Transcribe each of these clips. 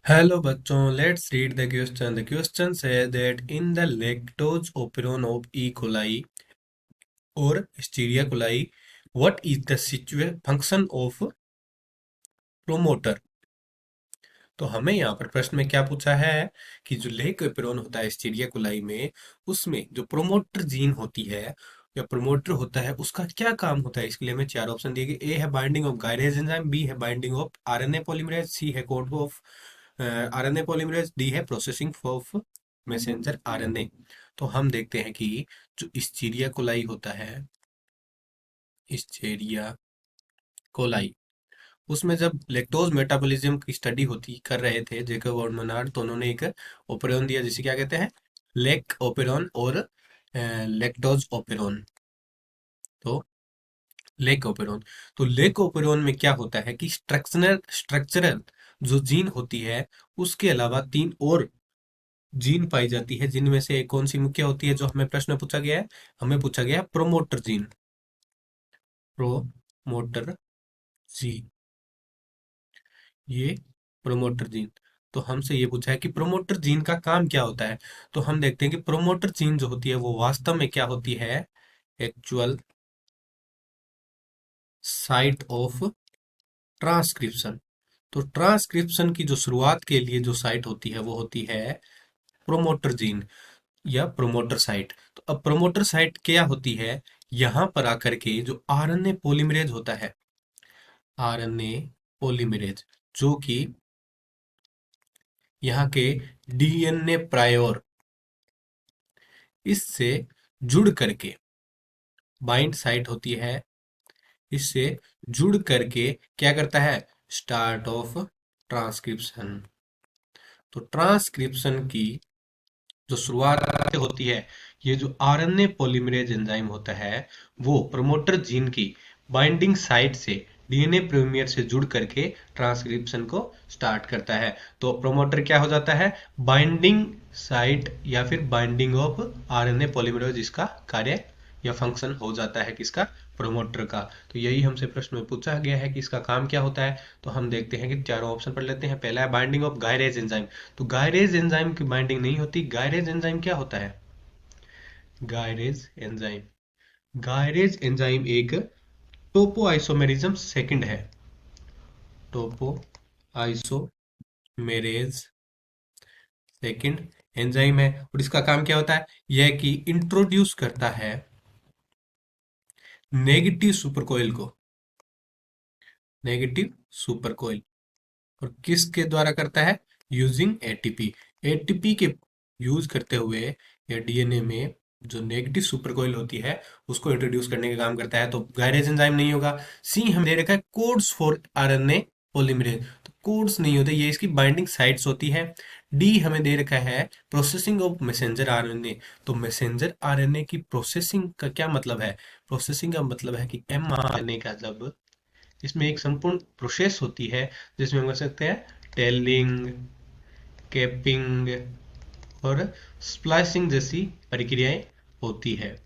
Hello बच्चों, let's read the question. The question says that in the lactose operon of E. coli or Escherichia coli, what is the function of promoter? तो हमें यहाँ पर प्रश्न में क्या पूछा है कि जो लेक ओपेरॉन होता है एस्चेरिचिया कोलाई में, उसमें जो प्रोमोटर जीन होती है या प्रोमोटर होता है, उसका क्या काम होता है। इसके लिए हमें चार ऑप्शन दिए गए। ए है binding of gyrase enzyme, B है binding of RNA polymerase, C है code of RNA polymerase, D है प्रोसेसिंग ऑफ मैसेंजर आरएनए। तो हम देखते हैं कि जो एस्चेरिचिया कोलाई होता है, एस्चेरिचिया कोलाई, उसमें जब लैक्टोज मेटाबॉलिज्म की स्टडी होती कर रहे थे जेकब और मनार्ड, तो उन्होंने एक ओपेरॉन दिया जिसे क्या कहते हैं, लेक ओपेरॉन और लैक्टोज ओपेरॉन। तो लेक ओपेरॉन, तो लेक ओपेरॉन में क्या होता है कि स्ट्रक्चरल जो जीन होती है, उसके अलावा तीन और जीन पाई जाती है, जिनमें से एक कौन सी मुख्य होती है जो हमें प्रश्न पूछा गया है। हमें पूछा गया है प्रोमोटर जीन, प्रोमोटर जीन, ये प्रोमोटर जीन। तो हमसे ये पूछा है कि प्रोमोटर जीन का काम क्या होता है। तो हम देखते हैं कि प्रोमोटर जीन जो होती है वो वास्तव में क्या होती है, एक्चुअल साइट ऑफ ट्रांसक्रिप्शन। तो ट्रांसक्रिप्शन की जो शुरुआत के लिए जो साइट होती है वो होती है प्रोमोटर जीन या प्रोमोटर साइट। तो अब प्रोमोटर साइट क्या होती है, यहां पर आकर के जो आरएनए पॉलीमरेज होता है, आरएनए पॉलीमरेज, जो कि यहाँ के डीएनए प्रायोर, इससे जुड़ करके बाइंड साइट होती है, इससे जुड़ करके क्या करता है, स्टार्ट ऑफ ट्रांसक्रिप्शन। तो ट्रांसक्रिप्शन की जो शुरुआत होती है, ये जो आरएनए पॉलीमरेज एंजाइम होता है, वो प्रमोटर जीन की बाइंडिंग साइट से डीएनए प्रीमियर से जुड़ करके ट्रांसक्रिप्शन को स्टार्ट करता है। तो प्रमोटर क्या हो जाता है, बाइंडिंग साइट या फिर बाइंडिंग ऑफ आरएनए पॉलीमरेज, इसका कार्य या फंक्शन हो जाता है किसका, प्रोमोटर का। तो यही हमसे प्रश्न में पूछा गया है कि इसका काम क्या होता है। तो हम देखते हैं कि चारों ऑप्शन पढ़ लेते हैं। पहला है बाइंडिंग ऑफ गायरेज एंजाइम। तो गायरेज एंजाइम की बाइंडिंग नहीं होती। गायरेज एंजाइम क्या होता है, गायरेज एंजाइम, गायरेज एंजाइम एक टोपो आइसोमेरिज्म सेकंड है, टोपो आइसोमेरेज सेकंड एंजाइम है। और इसका काम क्या होता है, यह कि इंट्रोड्यूस करता है नेगेटिव सुपरकोइल को, नेगेटिव सुपरकोइल। और किसके द्वारा करता है, यूजिंग एटीपी, एटीपी के यूज करते हुए या डीएनए में जो नेगेटिव सुपरकोइल होती है उसको इंट्रोड्यूस करने का काम करता है। तो गायरेज एंजाइम नहीं होगा। सी हम दे रखा है कोड्स फॉर आरएनए पॉलीमरेज, तो कोड्स नहीं होते, ये इसकी बाइंडिंग साइट्स होती है। डी हमें दे रखा है प्रोसेसिंग ऑफ मैसेंजर आरएनए। तो मैसेंजर आरएनए की प्रोसेसिंग का क्या मतलब है, प्रोसेसिंग का मतलब है कि एमआरएनए का जब इसमें एक संपूर्ण प्रोसेस होती है, जिसमें हम कर सकते हैं टेलिंग, कैपिंग और स्प्लाइसिंग जैसी प्रक्रियाएं होती है।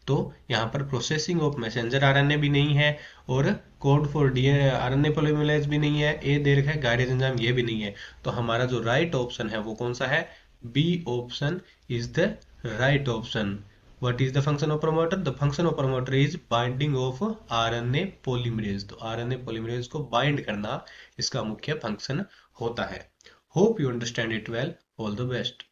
तो यहाँ पर प्रोसेसिंग ऑफ मैसेंजर आरएनए भी नहीं है और code for DNA RNA polymerase भी नहीं है। ए दे रखा है गायरेज एंजाइम, ये भी नहीं है। तो हमारा जो राइट ऑप्शन है वो कौन सा है, B option is the right option. What is the function of promoter? The function of promoter is binding of RNA polymerase। तो RNA polymerase को बाइंड करना इसका मुख्य फंक्शन होता है। Hope you understand it well. All the best.